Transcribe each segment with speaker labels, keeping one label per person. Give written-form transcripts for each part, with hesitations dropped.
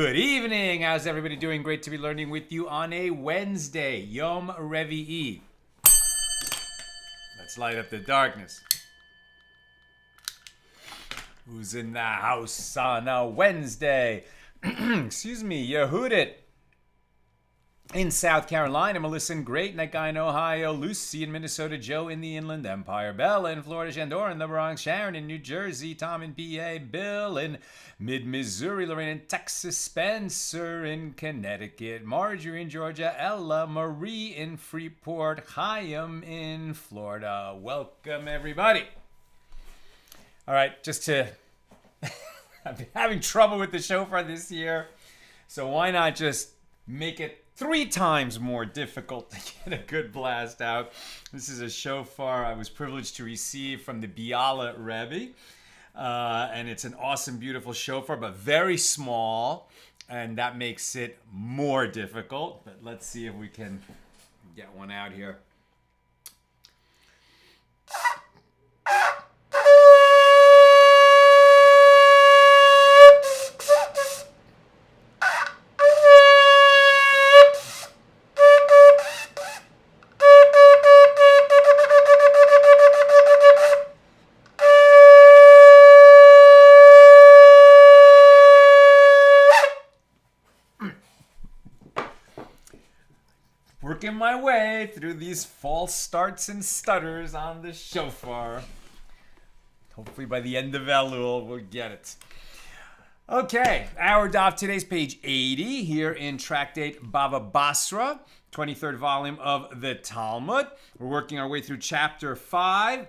Speaker 1: Good evening. How's everybody doing? Great to be learning with you on a Wednesday, Yom Revi'i. Let's light up the darkness. Who's in the house on a Wednesday? Excuse me, Yehudit. In South Carolina, Melissa in Great Neck, in Ohio, Lucy in Minnesota, Joe in the Inland Empire, Bella in Florida, Shandor in the Bronx, Sharon in New Jersey, Tom in PA, Bill in Mid-Missouri, Lorraine in Texas, Spencer in Connecticut, Marjorie in Georgia, Ella, Marie in Freeport, Chaim in Florida. Welcome, everybody. All right, I've been having trouble with the shofar this year, so why not just make it 3 times more difficult to get a good blast out. This is a shofar I was privileged to receive from the Biala Rebbe. And it's an awesome, beautiful shofar, but very small. And that makes it more difficult. But let's see if we can get one out here. Working my way through these false starts and stutters on the shofar. Hopefully by the end of Elul, we'll get it. Okay, our daf today's page 80 here in Tractate Bava Basra, 23rd volume of the Talmud. We're working our way through chapter 5.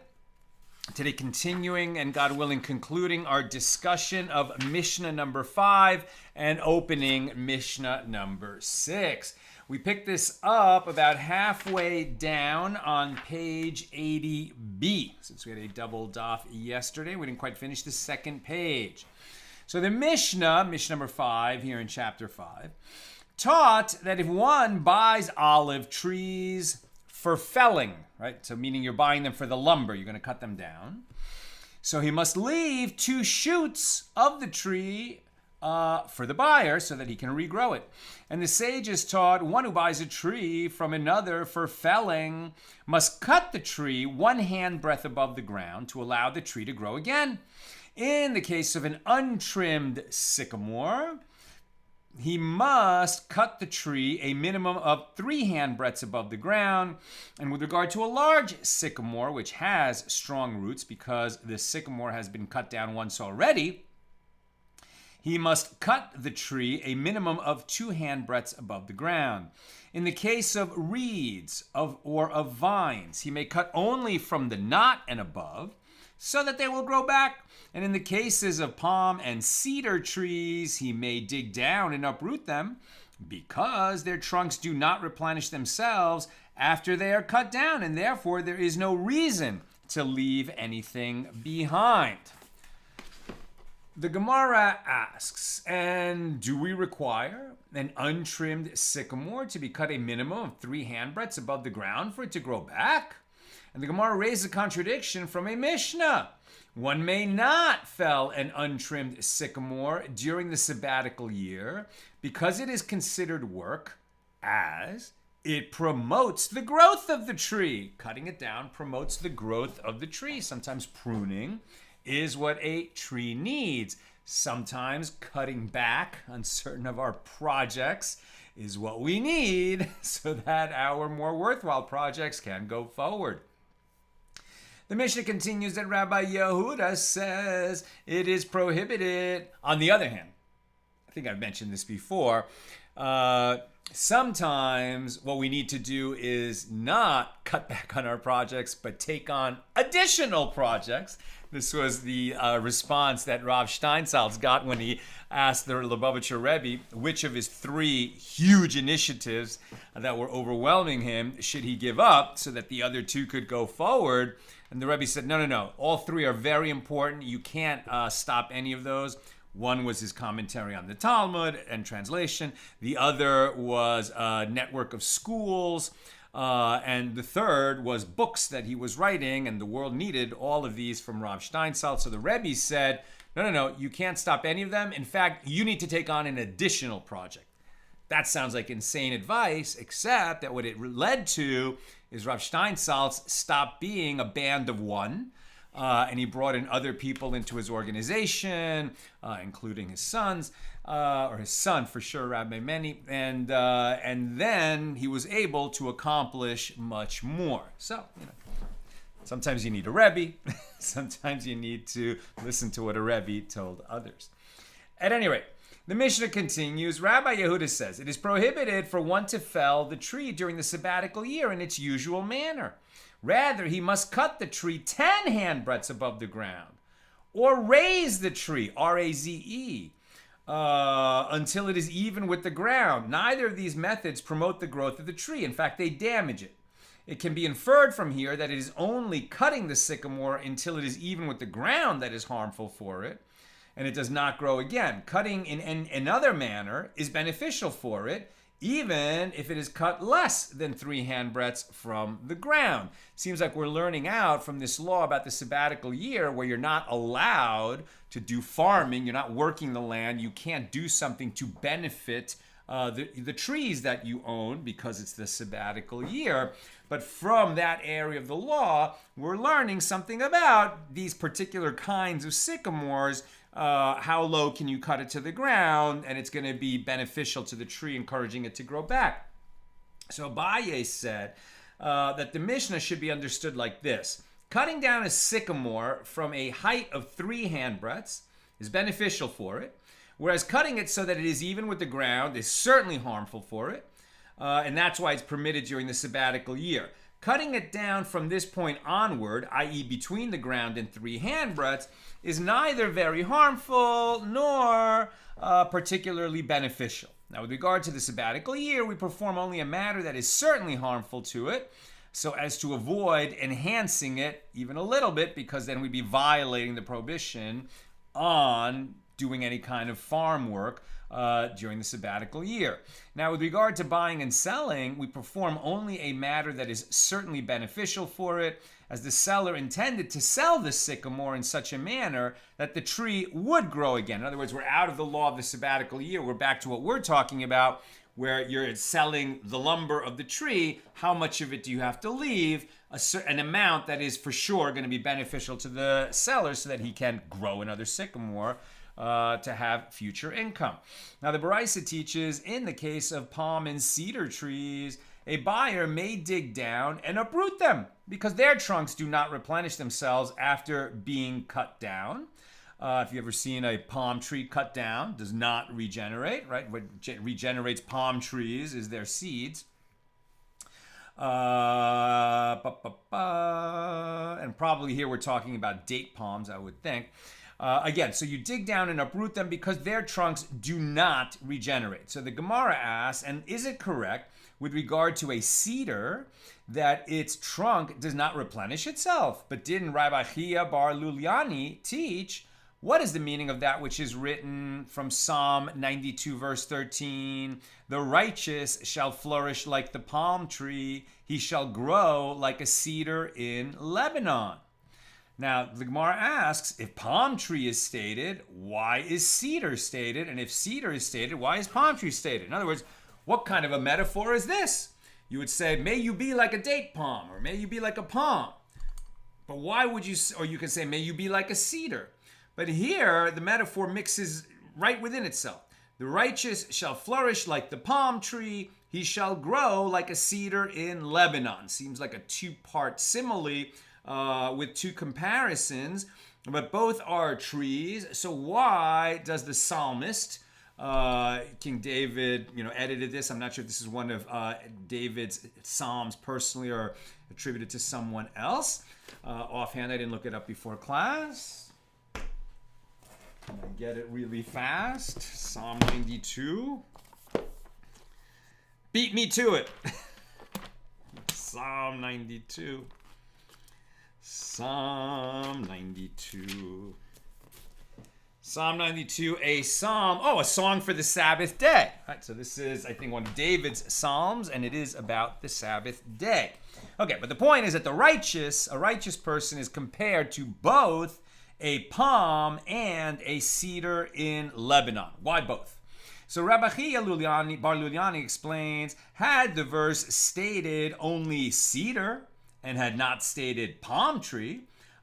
Speaker 1: Today continuing and God willing concluding our discussion of Mishna number 5 and opening Mishna number 6. We picked this up about halfway down on page 80b. Since we had a double daf yesterday, we didn't quite finish the second page. So the Mishnah number 5 here in chapter 5, taught that if one buys olive trees for felling, right? So meaning you're buying them for the lumber, you're going to cut them down. So he must leave 2 shoots of the tree for the buyer so that he can regrow it. And the sages taught one who buys a tree from another for felling must cut the tree 1 handbreadth above the ground to allow the tree to grow again. In the case of an untrimmed sycamore, he must cut the tree a minimum of 3 handbreadths above the ground. And with regard to a large sycamore, which has strong roots because the sycamore has been cut down once already, he must cut the tree a minimum of 2 handbreadths above the ground. In the case of reeds or of vines, he may cut only from the knot and above so that they will grow back. And in the cases of palm and cedar trees, he may dig down and uproot them because their trunks do not replenish themselves after they are cut down, and therefore there is no reason to leave anything behind. The Gemara asks, and do we require an untrimmed sycamore to be cut a minimum of 3 handbreadths above the ground for it to grow back? And the Gemara raises a contradiction from a Mishnah. One may not fell an untrimmed sycamore during the sabbatical year because it is considered work as it promotes the growth of the tree. Cutting it down promotes the growth of the tree. Sometimes pruning is what a tree needs. Sometimes cutting back on certain of our projects is what we need so that our more worthwhile projects can go forward. The Mishnah continues that Rabbi Yehuda says it is prohibited. On the other hand, I think I've mentioned this before, sometimes what we need to do is not cut back on our projects, but take on additional projects. This was the response that Rav Steinsaltz got when he asked the Lubavitcher Rebbe which of his 3 huge initiatives that were overwhelming him should he give up so that the other 2 could go forward. And the Rebbe said, no. All 3 are very important. You can't stop any of those. One was his commentary on the Talmud and translation. The other was a network of schools And the third was books that he was writing, and the world needed all of these from Rav Steinsaltz. So the Rebbe said, no, you can't stop any of them. In fact, you need to take on an additional project. That sounds like insane advice, except that what it led to is Rav Steinsaltz stopped being a band of one, and he brought in other people into his organization, including his sons, or his son for sure, Rabbi Meni, and then he was able to accomplish much more. So, sometimes you need a Rebbe, sometimes you need to listen to what a Rebbe told others. At any rate, the Mishnah continues. Rabbi Yehuda says, it is prohibited for one to fell the tree during the sabbatical year in its usual manner. Rather, he must cut the tree 10 handbreadths above the ground, or raise the tree, R-A-Z-E, until it is even with the ground. Neither of these methods promote the growth of the tree. In fact, they damage it. It can be inferred from here that it is only cutting the sycamore until it is even with the ground that is harmful for it, and it does not grow again. Cutting in another manner is beneficial for it, even if it is cut less than 3 handbreadths from the ground. Seems like we're learning out from this law about the sabbatical year where you're not allowed to do farming, you're not working the land, you can't do something to benefit the trees that you own because it's the sabbatical year. But from that area of the law, we're learning something about these particular kinds of sycamores. How low can you cut it to the ground, and it's going to be beneficial to the tree, encouraging it to grow back. So Abaye said that the Mishnah should be understood like this. Cutting down a sycamore from a height of 3 handbreadths is beneficial for it, whereas cutting it so that it is even with the ground is certainly harmful for it, and that's why it's permitted during the sabbatical year. Cutting it down from this point onward, i.e. between the ground and 3 handbreadths, is neither very harmful nor particularly beneficial. Now, with regard to the sabbatical year, we perform only a matter that is certainly harmful to it, so as to avoid enhancing it even a little bit, because then we'd be violating the prohibition on doing any kind of farm work during the sabbatical year. Now, with regard to buying and selling, we perform only a matter that is certainly beneficial for it, as the seller intended to sell the sycamore in such a manner that the tree would grow again. In other words, we're out of the law of the sabbatical year. We're back to what we're talking about, where you're selling the lumber of the tree. How much of it do you have to leave? An amount that is for sure going to be beneficial to the seller so that he can grow another sycamore to have future income. Now, the Baraisa teaches in the case of palm and cedar trees, a buyer may dig down and uproot them because their trunks do not replenish themselves after being cut down. If you've ever seen a palm tree cut down, does not regenerate, right? What regenerates palm trees is their seeds. And probably here we're talking about date palms, I would think. Again, so you dig down and uproot them because their trunks do not regenerate. So the Gemara asks, and is it correct with regard to a cedar that its trunk does not replenish itself? But didn't Rabbi Chia bar Luliani teach, what is the meaning of that which is written from Psalm 92 verse 13? The righteous shall flourish like the palm tree. He shall grow like a cedar in Lebanon. Now, the Gemara asks, if palm tree is stated, why is cedar stated? And if cedar is stated, why is palm tree stated? In other words, what kind of a metaphor is this? You would say, may you be like a date palm, or may you be like a palm. But why would you, or you could say, may you be like a cedar. But here, the metaphor mixes right within itself. The righteous shall flourish like the palm tree. He shall grow like a cedar in Lebanon. Seems like a 2-part simile with 2 comparisons, but both are trees. So why does the psalmist, King David, edited this? I'm not sure if this is one of David's psalms personally or attributed to someone else. Offhand, I didn't look it up before class. Can I get it really fast? Psalm 92. Beat me to it. Psalm 92. Psalm 92. Psalm 92, a psalm. Oh, a song for the Sabbath day. All right, so this is, I think, one of David's psalms, and it is about the Sabbath day. Okay, but the point is that a righteous person is compared to both a palm and a cedar in Lebanon. Why both? So Rabbi Chia Bar Luliani explains, had the verse stated only cedar and had not stated palm tree,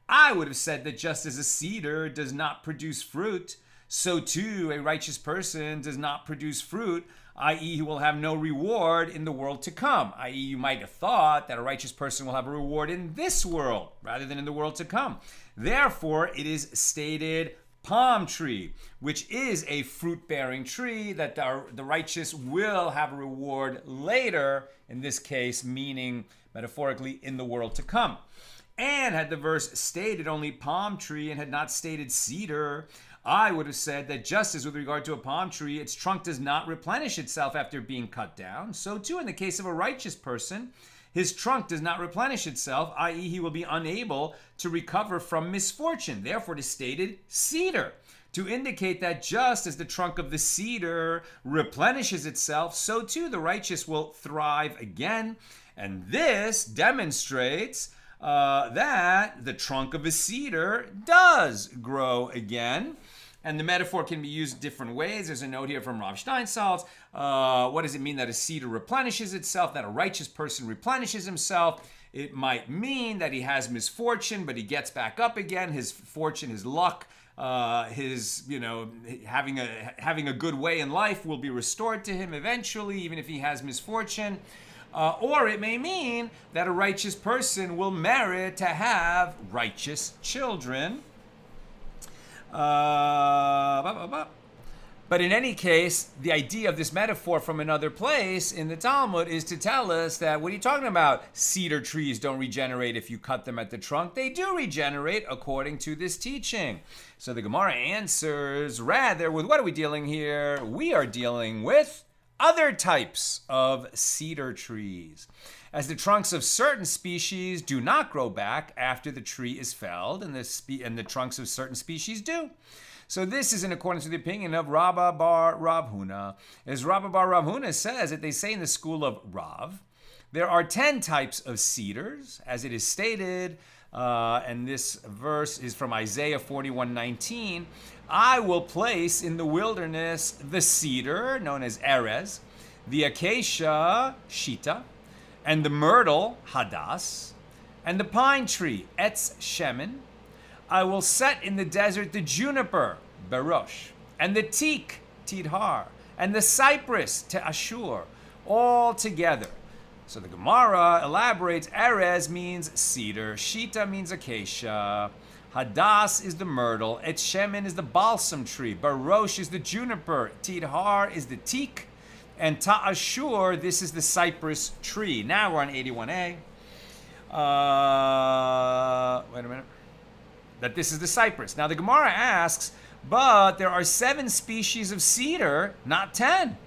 Speaker 1: I would have said that just as a cedar does not produce fruit, so too a righteous person does not produce fruit, i.e. he will have no reward in the world to come. I.e. you might have thought that a righteous person will have a reward in this world rather than in the world to come. Therefore, it is stated palm tree, which is a fruit-bearing tree that the righteous will have a reward later, in this case, meaning metaphorically in the world to come. And had the verse stated only palm tree and had not stated cedar, I would have said that just as with regard to a palm tree, its trunk does not replenish itself after being cut down, so too in the case of a righteous person, his trunk does not replenish itself, i.e. he will be unable to recover from misfortune. Therefore, it is stated cedar, to indicate that just as the trunk of the cedar replenishes itself, so too the righteous will thrive again. And this demonstrates that the trunk of a cedar does grow again. And the metaphor can be used different ways. There's a note here from Rav Steinsaltz. What does it mean that a cedar replenishes itself, that a righteous person replenishes himself? It might mean that he has misfortune, but he gets back up again. His fortune, his luck, his, having a good way in life will be restored to him eventually, even if he has misfortune. Or it may mean that a righteous person will merit to have righteous children. But in any case, the idea of this metaphor from another place in the Talmud is to tell us that, what are you talking about? Cedar trees don't regenerate if you cut them at the trunk. They do regenerate according to this teaching. So the Gemara answers, rather, with what are we dealing here? We are dealing with other types of cedar trees. As the trunks of certain species do not grow back after the tree is felled, and the trunks of certain species do. So this is in accordance with the opinion of Rabba bar Rav Huna. As Rabba bar Rav Huna says, that they say in the school of Rav, there are 10 types of cedars, as it is stated, and this verse is from Isaiah 41:19. I will place in the wilderness the cedar, known as Erez, the acacia, Shita, and the myrtle, Hadas, and the pine tree, Etz Shemen. I will set in the desert the juniper, Berosh, and the teak, Tidhar, and the cypress, Te'ashur, all together. So the Gemara elaborates, Erez means cedar, Shita means acacia, Hadas is the myrtle, Etz Shemen is the balsam tree, Berosh is the juniper, Tidhar is the teak, and Ta'ashur, this is the cypress tree. Now we're on 81a. Wait a minute. That this is the cypress. Now the Gemara asks, but there are 7 species of cedar, not 10.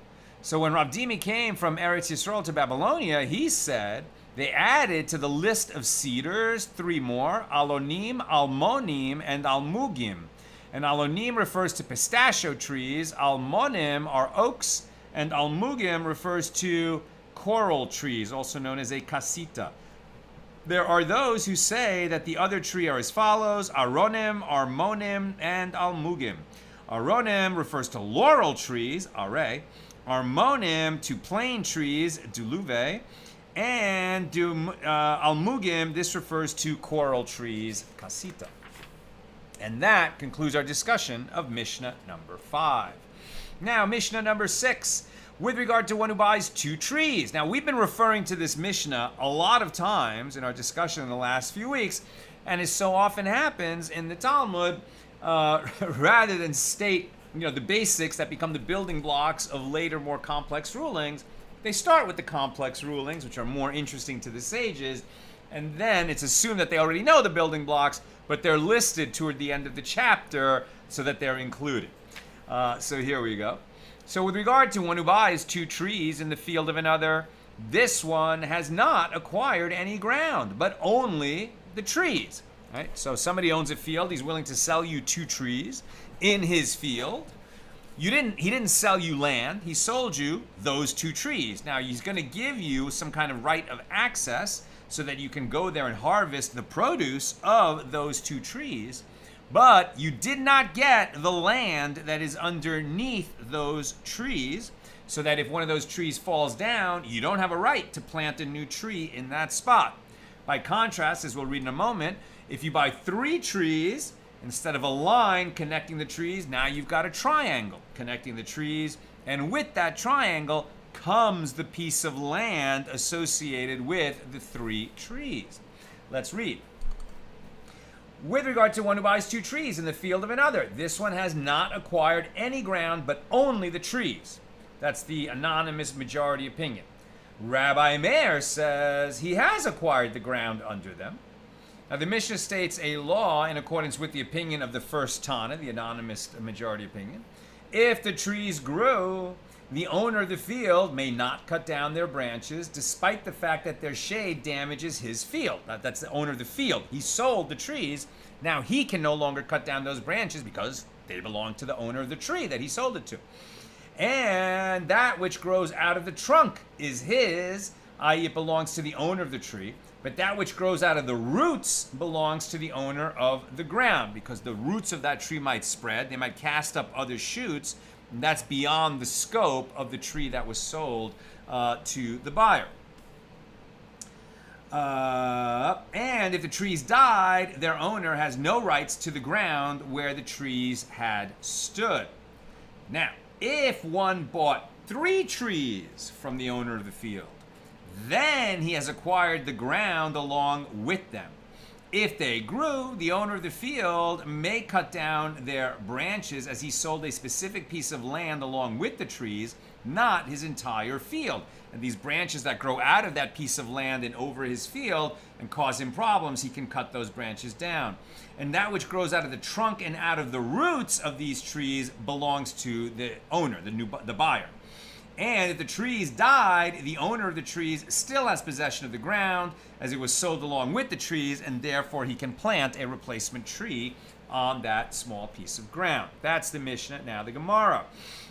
Speaker 1: So when Rav Dimi came from Eretz Yisrael to Babylonia, he said they added to the list of cedars 3 more, alonim, almonim, and almugim. And alonim refers to pistachio trees, almonim are oaks, and almugim refers to coral trees, also known as a casita. There are those who say that the other tree are as follows, aronim, armonim, and almugim. Aronim refers to laurel trees, are, armonim to plane trees, duluve, and almugim, this refers to coral trees, casita. And that concludes our discussion of Mishnah number 5. Now, Mishnah number 6, with regard to one who buys 2 trees. Now, we've been referring to this Mishnah a lot of times in our discussion in the last few weeks, and as so often happens in the Talmud, rather than state the basics that become the building blocks of later, more complex rulings, they start with the complex rulings, which are more interesting to the sages, and then it's assumed that they already know the building blocks, but they're listed toward the end of the chapter so that they're included. So here we go. So with regard to one who buys 2 trees in the field of another, this one has not acquired any ground, but only the trees. Right? So somebody owns a field. He's willing to sell you 2 trees in his field. He didn't sell you land. He sold you those 2 trees. Now he's going to give you some kind of right of access so that you can go there and harvest the produce of those 2 trees. But you did not get the land that is underneath those trees, so that if one of those trees falls down, you don't have a right to plant a new tree in that spot. By contrast, as we'll read in a moment, if you buy 3 trees, instead of a line connecting the trees, now you've got a triangle connecting the trees, and with that triangle comes the piece of land associated with the 3 trees. Let's read. With regard to one who buys 2 trees in the field of another, this one has not acquired any ground but only the trees. That's the anonymous majority opinion. Rabbi Meir says he has acquired the ground under them. Now the Mishnah states a law in accordance with the opinion of the first Tana, the anonymous majority opinion. If the trees grew, the owner of the field may not cut down their branches despite the fact that their shade damages his field. That's the owner of the field. He sold the trees. Now he can no longer cut down those branches because they belong to the owner of the tree that he sold it to. And that which grows out of the trunk is his, i.e. it belongs to the owner of the tree. But that which grows out of the roots belongs to the owner of the ground, because the roots of that tree might spread. They might cast up other shoots. And that's beyond the scope of the tree that was sold to the buyer. And if the trees died, their owner has no rights to the ground where the trees had stood. Now, if one bought 3 trees from the owner of the field, then he has acquired the ground along with them. If they grew, the owner of the field may cut down their branches as he sold a specific piece of land along with the trees, not his entire field. And these branches that grow out of that piece of land and over his field and cause him problems, he can cut those branches down. And that which grows out of the trunk and out of the roots of these trees belongs to the owner, the buyer. And if the trees died, the owner of the trees still has possession of the ground as it was sold along with the trees, and therefore he can plant a replacement tree on that small piece of ground. That's the Mishnah. Now the Gemara.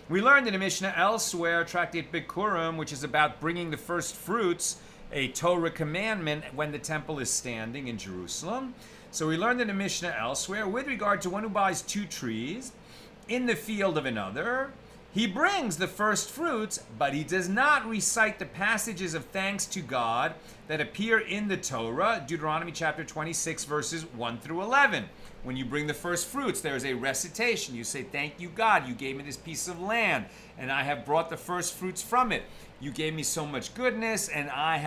Speaker 1: We learned in the Mishnah elsewhere, Tractate Bikurim, which is about bringing the first fruits, a Torah commandment when the temple is standing in Jerusalem. So we learned in the Mishnah elsewhere, with regard to one who buys 2 trees in the field of another, he brings the first fruits, but he does not recite the passages of thanks to God that appear in the Torah, Deuteronomy chapter 26, verses 1 through 11. When you bring the first fruits, there is a recitation. You say, thank you, God, you gave me this piece of land, and I have brought the first fruits from it. You gave me so much goodness, and I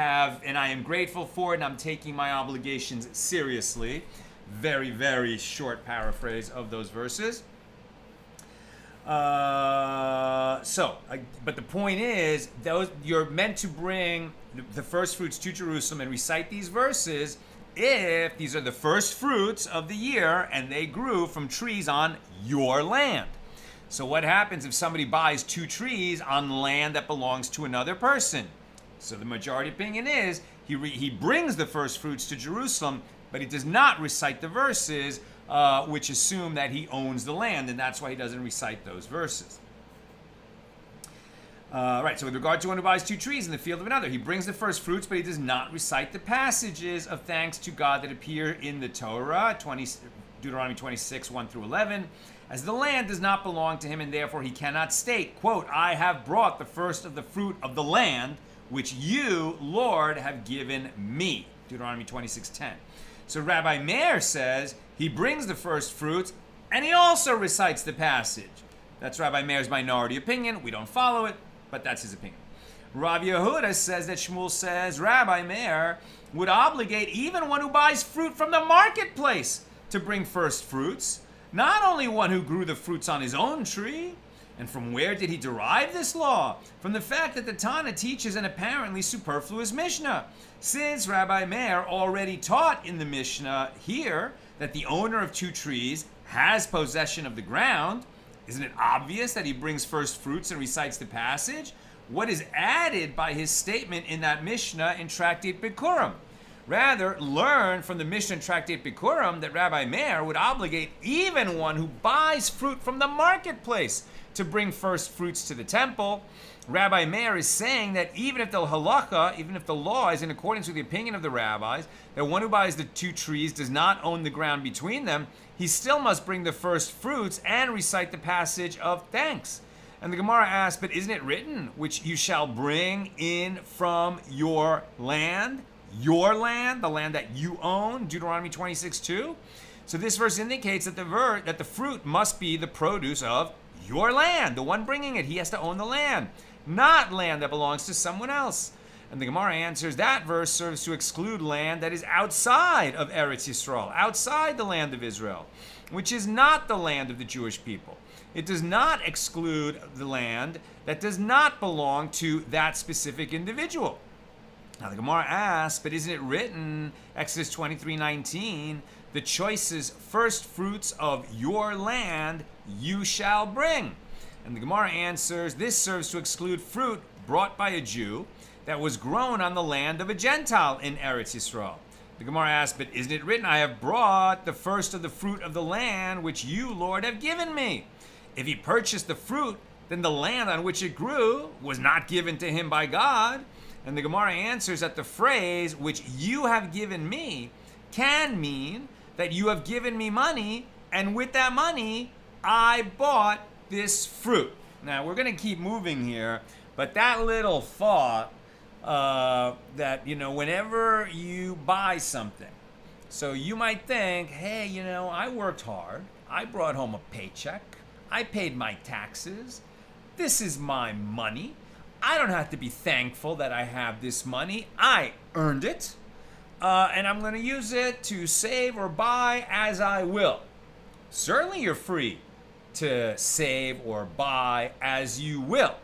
Speaker 1: am grateful for it, and I'm taking my obligations seriously. Very, very short paraphrase of those verses. But the point is, you're meant to bring the first fruits to Jerusalem and recite these verses if these are the first fruits of the year and they grew from trees on your land. So what happens if somebody buys 2 trees on land that belongs to another person? So the majority opinion is he brings the first fruits to Jerusalem, but he does not recite the verses which assume that he owns the land, and that's why he doesn't recite those verses. Right, so with regard to one who buys 2 trees in the field of another, he brings the first fruits, but he does not recite the passages of thanks to God that appear in the Torah, Deuteronomy 26, 1 through 11, as the land does not belong to him, and therefore he cannot state, quote, I have brought the first of the fruit of the land, which you, Lord, have given me, Deuteronomy 26:10. So Rabbi Meir says he brings the first fruits, and he also recites the passage. That's Rabbi Meir's minority opinion. We don't follow it, but that's his opinion. Rav Yehuda says that Shmuel says Rabbi Meir would obligate even one who buys fruit from the marketplace to bring first fruits, not only one who grew the fruits on his own tree. And from where did he derive this law? From the fact that the Tana teaches an apparently superfluous Mishnah. Since Rabbi Meir already taught in the Mishnah here that the owner of 2 trees has possession of the ground, isn't it obvious that he brings first fruits and recites the passage? What is added by his statement in that Mishnah in Tractate Bikurim? Rather, learn from the Mishna tractate Bikurim that Rabbi Meir would obligate even one who buys fruit from the marketplace to bring first fruits to the temple. Rabbi Meir is saying that even if the halacha, even if the law is in accordance with the opinion of the rabbis, that one who buys the two trees does not own the ground between them, he still must bring the first fruits and recite the passage of thanks. And the Gemara asks, but isn't it written, which you shall bring in from your land? Your land, the land that you own, Deuteronomy 26:2. So this verse indicates that the fruit must be the produce of your land. The one bringing it, he has to own the land, not land that belongs to someone else. And the Gemara answers that verse serves to exclude land that is outside of Eretz Yisrael, outside the land of Israel, which is not the land of the Jewish people. It does not exclude the land that does not belong to that specific individual. Now the Gemara asks, but isn't it written, Exodus 23:19, the choices first fruits of your land you shall bring? And the Gemara answers, this serves to exclude fruit brought by a Jew that was grown on the land of a Gentile in Eretz Yisrael. The Gemara asks, but isn't it written, I have brought the first of the fruit of the land which you, Lord, have given me? If he purchased the fruit, then the land on which it grew was not given to him by God. And the Gemara answers that the phrase, which you have given me, can mean that you have given me money, and with that money, I bought this fruit. Now, we're going to keep moving here, but that little thought that, whenever you buy something, so you might think, hey, I worked hard. I brought home a paycheck. I paid my taxes. This is my money. I don't have to be thankful that I have this money. I earned it, and I'm going to use it to save or buy as I will. Certainly you're free to save or buy as you will,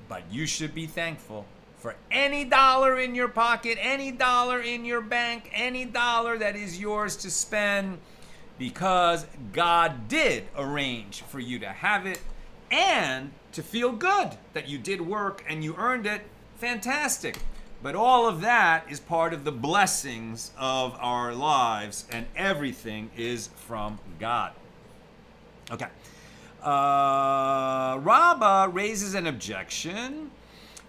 Speaker 1: but you should be thankful for any dollar in your pocket, any dollar in your bank, any dollar that is yours to spend, because God did arrange for you to have it and to feel good that you did work and you earned it. Fantastic. But all of that is part of the blessings of our lives, and everything is from God. Okay. Rabbah raises an objection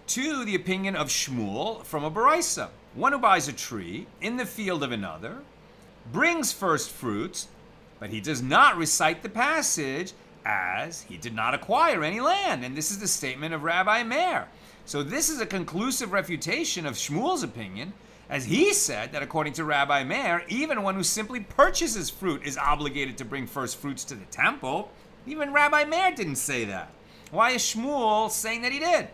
Speaker 1: to the opinion of Shmuel from a Baraisa. One who buys a tree in the field of another, brings first fruits, but he does not recite the passage as he did not acquire any land. And this is the statement of Rabbi Meir. So this is a conclusive refutation of Shmuel's opinion, as he said that according to Rabbi Meir, even one who simply purchases fruit is obligated to bring first fruits to the temple. Even Rabbi Meir didn't say that. Why is Shmuel saying that he did?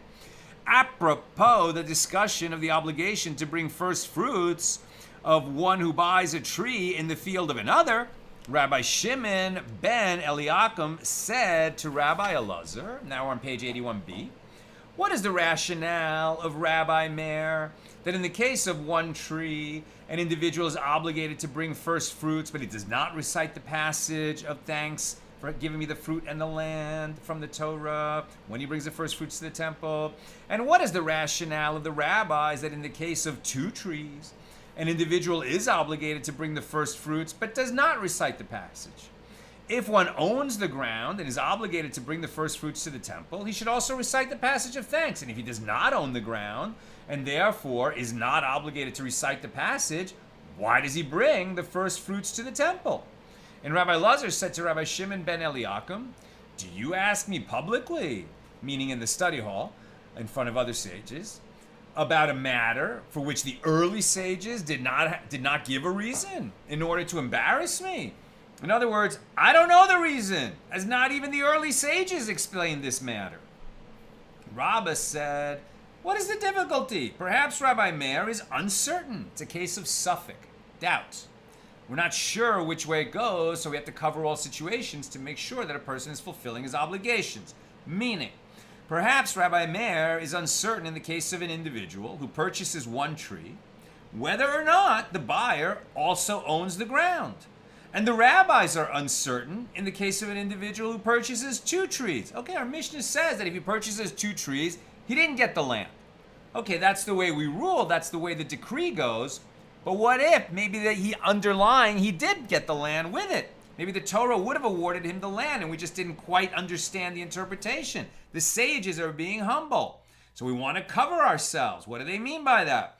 Speaker 1: Apropos the discussion of the obligation to bring first fruits of one who buys a tree in the field of another, Rabbi Shimon ben Eliakim said to Rabbi Elazar, now we're on page 81b, what is the rationale of Rabbi Meir that in the case of one tree, an individual is obligated to bring first fruits, but he does not recite the passage of thanks for giving me the fruit and the land from the Torah when he brings the first fruits to the temple? And what is the rationale of the rabbis that in the case of two trees, an individual is obligated to bring the first fruits, but does not recite the passage? If one owns the ground and is obligated to bring the first fruits to the temple, he should also recite the passage of thanks. And if he does not own the ground and therefore is not obligated to recite the passage, why does he bring the first fruits to the temple? And Rabbi Elazar said to Rabbi Shimon ben Eliakim, do you ask me publicly, meaning in the study hall, in front of other sages, about a matter for which the early sages did not give a reason in order to embarrass me? In other words, I don't know the reason, as not even the early sages explained this matter. Rabbah said, what is the difficulty? Perhaps Rabbi Meir is uncertain. It's a case of suffix, doubt. We're not sure which way it goes, so we have to cover all situations to make sure that a person is fulfilling his obligations. Meaning, perhaps Rabbi Meir is uncertain in the case of an individual who purchases one tree, whether or not the buyer also owns the ground. And the rabbis are uncertain in the case of an individual who purchases two trees. Okay, our Mishna says that if he purchases two trees, he didn't get the land. Okay, that's the way we rule, that's the way the decree goes. But what if maybe that he did get the land with it? Maybe the Torah would have awarded him the land and we just didn't quite understand the interpretation. The sages are being humble. So we want to cover ourselves. What do they mean by that?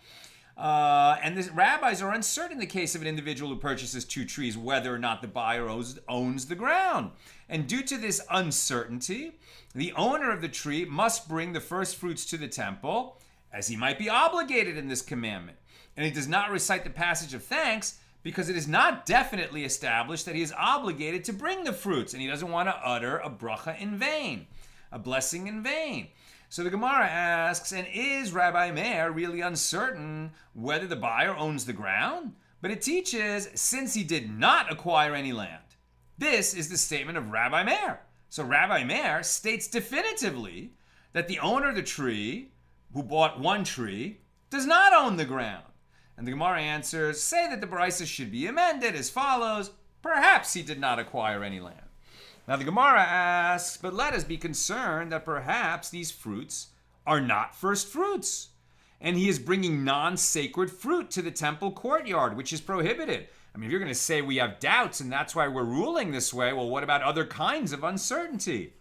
Speaker 1: And the rabbis are uncertain in the case of an individual who purchases 2 trees whether or not the buyer owns the ground. And due to this uncertainty, the owner of the tree must bring the first fruits to the temple, as he might be obligated in this commandment. And he does not recite the passage of thanks because it is not definitely established that he is obligated to bring the fruits, and he doesn't want to utter a bracha in vain, a blessing in vain. So the Gemara asks, and is Rabbi Meir really uncertain whether the buyer owns the ground? But it teaches, since he did not acquire any land. This is the statement of Rabbi Meir. So Rabbi Meir states definitively that the owner of the tree, who bought 1 tree, does not own the ground. And the Gemara answers, say that the Baraisa should be amended as follows, perhaps he did not acquire any land. Now the Gemara asks, but let us be concerned that perhaps these fruits are not first fruits, and he is bringing non-sacred fruit to the temple courtyard, which is prohibited. I mean, if you're going to say we have doubts and that's why we're ruling this way, well, what about other kinds of uncertainty?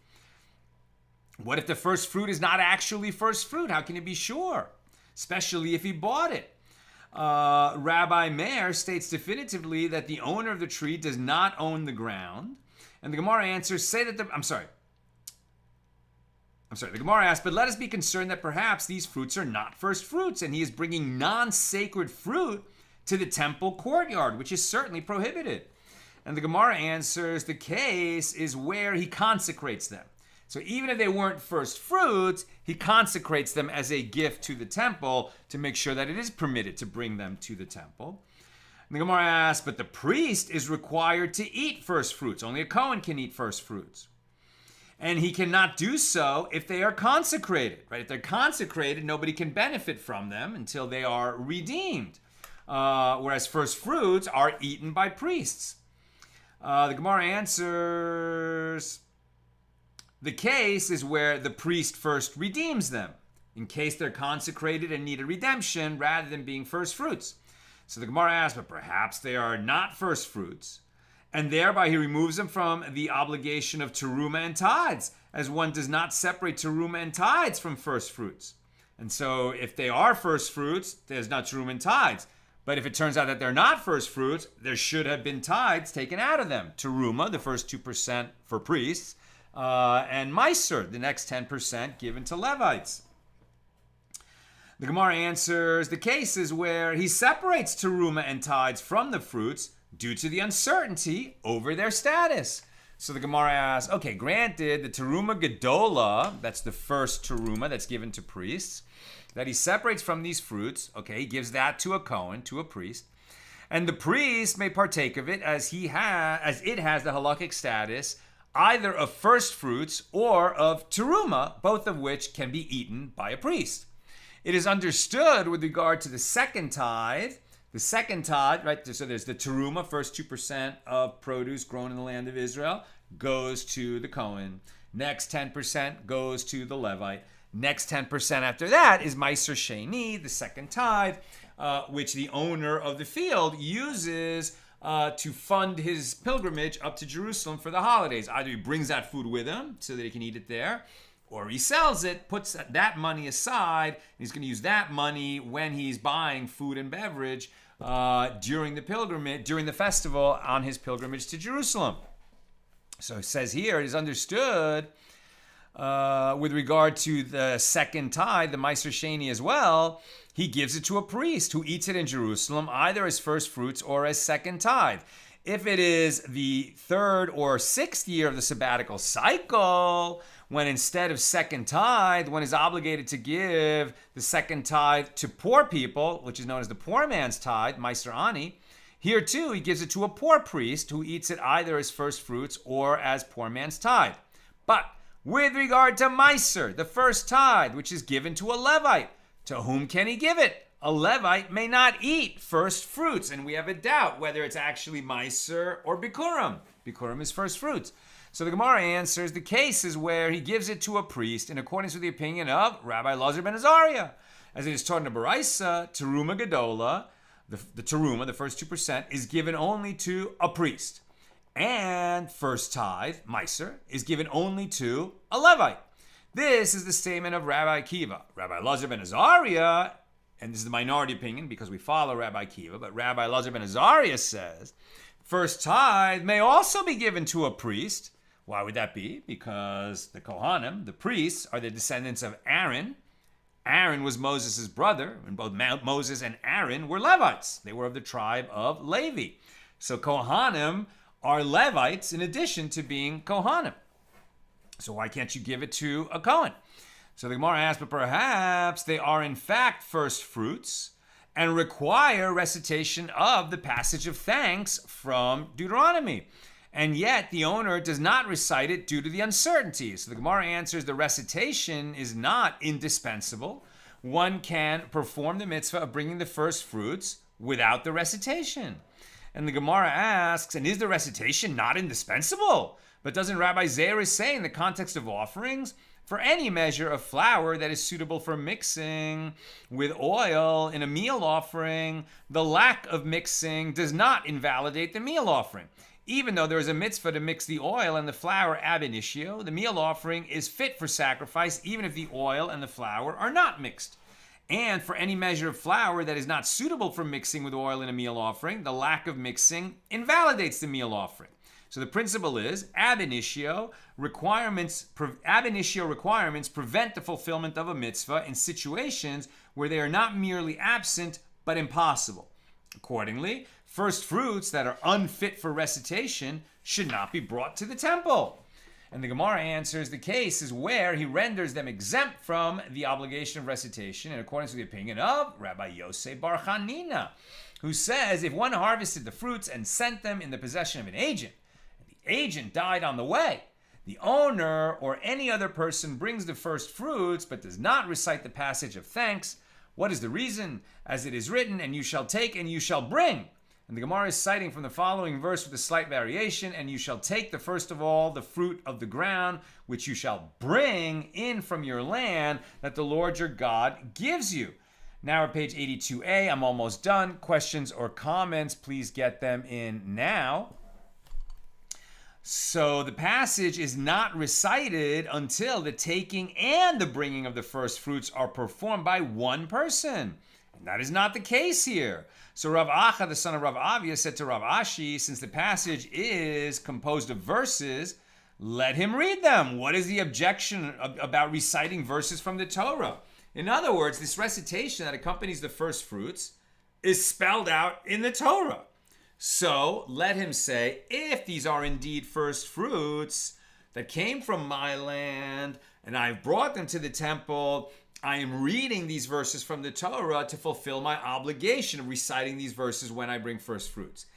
Speaker 1: What if the first fruit is not actually first fruit? How can you be sure? Especially if he bought it. Rabbi Meir states definitively that the owner of the tree does not own the ground. And the Gemara answers, say that the Gemara asks, but let us be concerned that perhaps these fruits are not first fruits, and he is bringing non-sacred fruit to the temple courtyard, which is certainly prohibited. And the Gemara answers, the case is where he consecrates them. So even if they weren't first fruits, he consecrates them as a gift to the temple to make sure that it is permitted to bring them to the temple. And the Gemara asks, but the priest is required to eat first fruits. Only a Kohen can eat first fruits. And he cannot do so if they are consecrated, right? If they're consecrated, nobody can benefit from them until they are redeemed. Whereas first fruits are eaten by priests. The Gemara answers, the case is where the priest first redeems them, in case they're consecrated and need a redemption rather than being first fruits. So the Gemara asks, but perhaps they are not first fruits, and thereby he removes them from the obligation of terumah and tithes, as one does not separate terumah and tithes from first fruits. And so if they are first fruits, there's not terumah and tithes. But if it turns out that they're not first fruits, there should have been tithes taken out of them. Terumah, the first 2% for priests, and Meiser, the next 10% given to Levites. The Gemara answers, the case is where he separates terumah and tithes from the fruits due to the uncertainty over their status. So the Gemara asks, okay, granted, the terumah gedolah, that's the first terumah that's given to priests, that he separates from these fruits, okay, he gives that to a Kohen, to a priest, and the priest may partake of it as it has the halakhic status either of first fruits or of terumah, both of which can be eaten by a priest. It is understood with regard to the second tithe, right? So there's the terumah, first 2% of produce grown in the land of Israel, goes to the Kohen. Next 10% goes to the Levite. Next 10% after that is Meiser Sheni, the second tithe, which the owner of the field uses to fund his pilgrimage up to Jerusalem for the holidays. Either he brings that food with him so that he can eat it there, or he sells it, puts that money aside, and he's going to use that money when he's buying food and beverage during the festival on his pilgrimage to Jerusalem. So it says here, it is understood with regard to the second tithe, the Meiser Sheni as well, he gives it to a priest who eats it in Jerusalem, either as first fruits or as second tithe. If it is the 3rd or 6th year of the sabbatical cycle, when instead of second tithe, one is obligated to give the second tithe to poor people, which is known as the poor man's tithe, Meiser Ani, here too he gives it to a poor priest who eats it either as first fruits or as poor man's tithe. But with regard to Meiser, the first tithe, which is given to a Levite, to whom can he give it? A Levite may not eat first fruits, and we have a doubt whether it's actually Meiser or Bikurim. Bikurim is first fruits. So the Gemara answers, the case is where he gives it to a priest in accordance with the opinion of Rabbi Lazar ben Azariah. As it is taught in the Baraisa, terumah gedolah, the terumah, the first 2%, is given only to a priest. And first tithe, Meiser, is given only to a Levite. This is the statement of Rabbi Akiva. Rabbi Elazar ben Azariah, and this is the minority opinion because we follow Rabbi Akiva, but Rabbi Elazar ben Azariah says, first tithe may also be given to a priest. Why would that be? Because the Kohanim, the priests, are the descendants of Aaron. Aaron was Moses' brother, and both Moses and Aaron were Levites. They were of the tribe of Levi. So Kohanim are Levites in addition to being Kohanim. So why can't you give it to a Kohen? So the Gemara asks, but perhaps they are in fact first fruits and require recitation of the passage of thanks from Deuteronomy. And yet the owner does not recite it due to the uncertainty. So the Gemara answers the recitation is not indispensable. One can perform the mitzvah of bringing the first fruits without the recitation. And the Gemara asks, and is the recitation not indispensable? But doesn't Rabbi Zera say in the context of offerings, for any measure of flour that is suitable for mixing with oil in a meal offering, the lack of mixing does not invalidate the meal offering. Even though there is a mitzvah to mix the oil and the flour ab initio, the meal offering is fit for sacrifice even if the oil and the flour are not mixed. And for any measure of flour that is not suitable for mixing with oil in a meal offering, the lack of mixing invalidates the meal offering. So the principle is ab initio requirements prevent the fulfillment of a mitzvah in situations where they are not merely absent but impossible. Accordingly, first fruits that are unfit for recitation should not be brought to the temple. And the Gemara answers the case is where he renders them exempt from the obligation of recitation in accordance with the opinion of Rabbi Yosef Bar Chanina, who says if one harvested the fruits and sent them in the possession of an agent, and the agent died on the way, the owner or any other person brings the first fruits but does not recite the passage of thanks. What is the reason? As it is written, and you shall take and you shall bring. And the Gemara is citing from the following verse with a slight variation, and you shall take the first of all the fruit of the ground, which you shall bring in from your land that the Lord your God gives you. Now we're page 82a. I'm almost done. Questions or comments, please get them in now. So the passage is not recited until the taking and the bringing of the first fruits are performed by one person. And that is not the case here. So Rav Acha, the son of Rav Avia, said to Rav Ashi, since the passage is composed of verses, let him read them. What is the objection about reciting verses from the Torah? In other words, this recitation that accompanies the first fruits is spelled out in the Torah. So let him say, if these are indeed first fruits that came from my land and I've brought them to the temple, I am reading these verses from the Torah to fulfill my obligation of reciting these verses when I bring first fruits.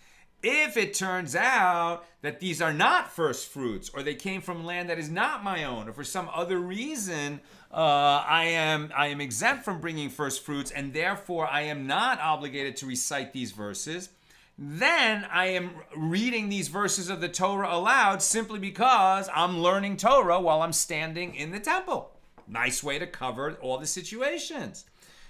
Speaker 1: If it turns out that these are not first fruits, or they came from land that is not my own, or for some other reason I am exempt from bringing first fruits, and therefore I am not obligated to recite these verses, then I am reading these verses of the Torah aloud simply because I'm learning Torah while I'm standing in the temple. Nice way to cover all the situations.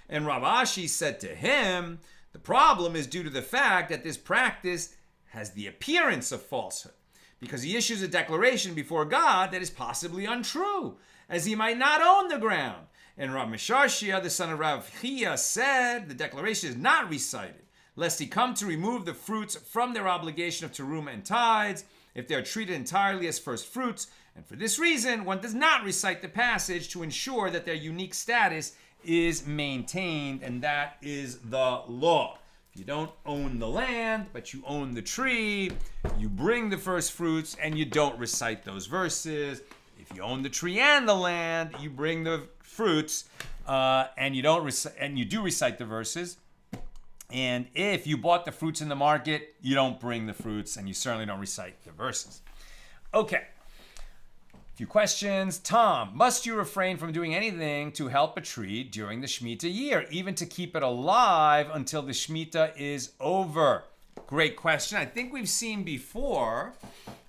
Speaker 1: And Rav Ashi said to him, the problem is due to the fact that this practice has the appearance of falsehood, because he issues a declaration before God that is possibly untrue, as he might not own the ground. And Rav Misharshia, the son of Rav Chia, said the declaration is not recited, lest he come to remove the fruits from their obligation of terumah and tithes, if they are treated entirely as first fruits. And for this reason, one does not recite the passage to ensure that their unique status is maintained, and that is the law. If you don't own the land, but you own the tree, you bring the first fruits and you don't recite those verses. If you own the tree and the land, you bring the fruits and you do recite the verses. And if you bought the fruits in the market, you don't bring the fruits and you certainly don't recite the verses. Okay. A few questions. Tom, must you refrain from doing anything to help a tree during the Shemitah year, even to keep it alive until the Shemitah is over? Great question. I think we've seen before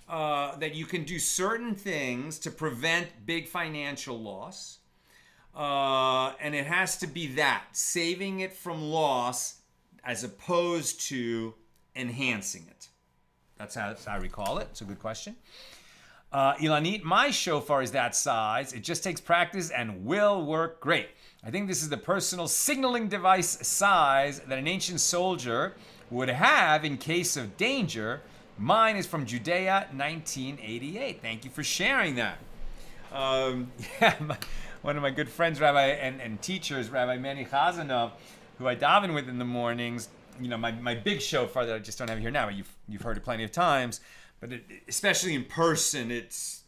Speaker 1: that you can do certain things to prevent big financial loss. And it has to be that, saving it from loss as opposed to enhancing it. That's how I recall it. It's a good question. Ilanit, my shofar is that size. It just takes practice and will work great. I think this is the personal signaling device size that an ancient soldier would have in case of danger. Mine is from Judea, 1988. Thank you for sharing that. One of my good friends, Rabbi and teachers, Rabbi Manny Chazanov, who I daven with in the mornings, my big shofar that I just don't have here now, but you've heard it plenty of times, but especially in person, it's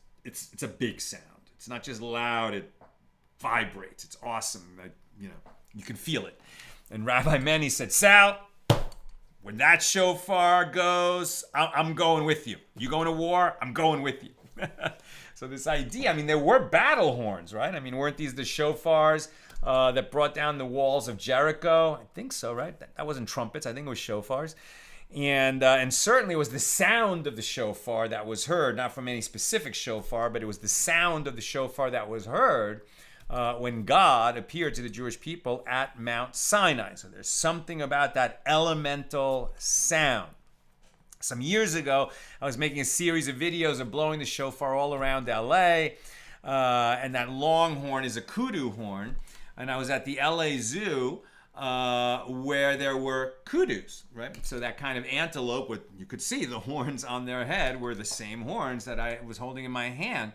Speaker 1: a big sound. It's not just loud, it vibrates. It's awesome. You can feel it. And Rabbi Manny said, Sal, when that shofar goes, I'm going with you. You going to war? I'm going with you. So this idea, there were battle horns, right? Weren't these the shofars that brought down the walls of Jericho? I think so, right? That wasn't trumpets. I think it was shofars. And certainly it was the sound of the shofar that was heard, not from any specific shofar, but it was the sound of the shofar that was heard when God appeared to the Jewish people at Mount Sinai. So there's something about that elemental sound. Some years ago, I was making a series of videos of blowing the shofar all around LA, and that long horn is a kudu horn. And I was at the LA Zoo where there were kudus, right? So that kind of antelope, you could see the horns on their head were the same horns that I was holding in my hand.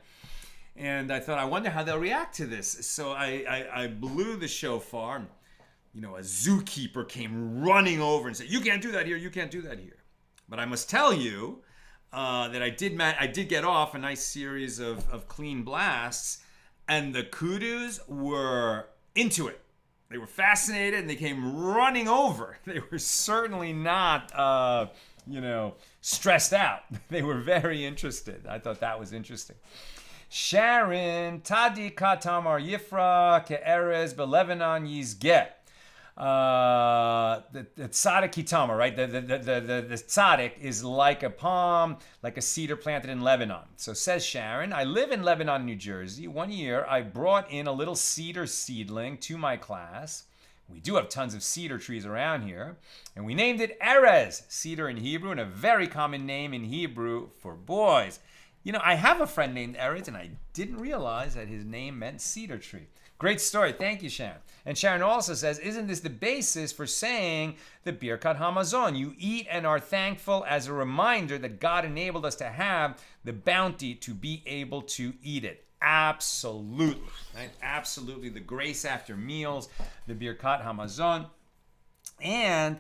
Speaker 1: And I thought, I wonder how they'll react to this. So I blew the shofar. A zookeeper came running over and said, you can't do that here, you can't do that here. But I must tell you that I did get off a nice series of clean blasts, and the kudus were into it. They were fascinated, and they came running over. They were certainly not, stressed out. They were very interested. I thought that was interesting. Sharon, Tadi Katamar Yifra Ke'erez Belevanon Yizgeh. The tzaddik kitama, right? The tzaddik is like a palm, like a cedar planted in Lebanon. So says Sharon, I live in Lebanon, New Jersey. One year I brought in a little cedar seedling to my class. We do have tons of cedar trees around here. And we named it Erez, cedar in Hebrew, and a very common name in Hebrew for boys. I have a friend named Erez, and I didn't realize that his name meant cedar tree. Great story. Thank you, Sharon. And Sharon also says, isn't this the basis for saying the Birkat Hamazon? You eat and are thankful as a reminder that God enabled us to have the bounty to be able to eat it. Absolutely. Right? Absolutely. The grace after meals, the Birkat Hamazon. And,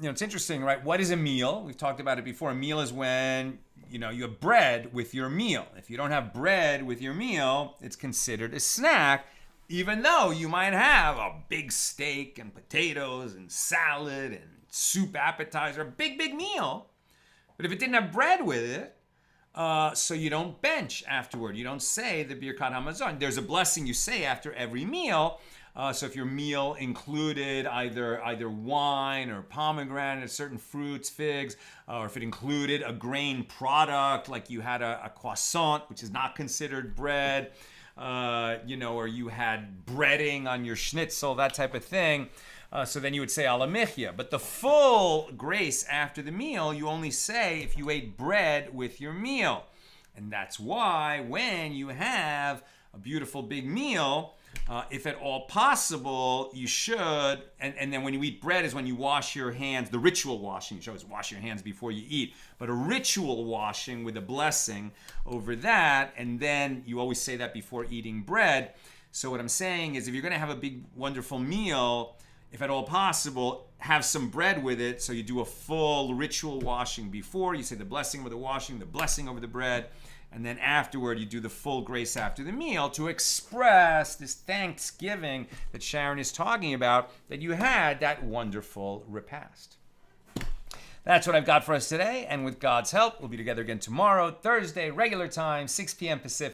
Speaker 1: it's interesting, right? What is a meal? We've talked about it before. A meal is when you have bread with your meal. If you don't have bread with your meal, it's considered a snack, even though you might have a big steak and potatoes and salad and soup appetizer, a big, big meal. But if it didn't have bread with it, so you don't bench afterward. You don't say the Birkat Hamazon. There's a blessing you say after every meal. So if your meal included either wine or pomegranate, certain fruits, figs, or if it included a grain product, like you had a croissant, which is not considered bread, or you had breading on your schnitzel, that type of thing. So then you would say ala michya. But the full grace after the meal, you only say if you ate bread with your meal. And that's why when you have a beautiful big meal, if at all possible, you should, and then when you eat bread is when you wash your hands, the ritual washing, you should always wash your hands before you eat, but a ritual washing with a blessing over that, and then you always say that before eating bread. So what I'm saying is if you're going to have a big, wonderful meal, if at all possible, have some bread with it, so you do a full ritual washing before, you say the blessing over the washing, the blessing over the bread, and then afterward, you do the full grace after the meal to express this thanksgiving that Sharon is talking about, that you had that wonderful repast. That's what I've got for us today, and with God's help, we'll be together again tomorrow, Thursday, regular time, 6 p.m. Pacific.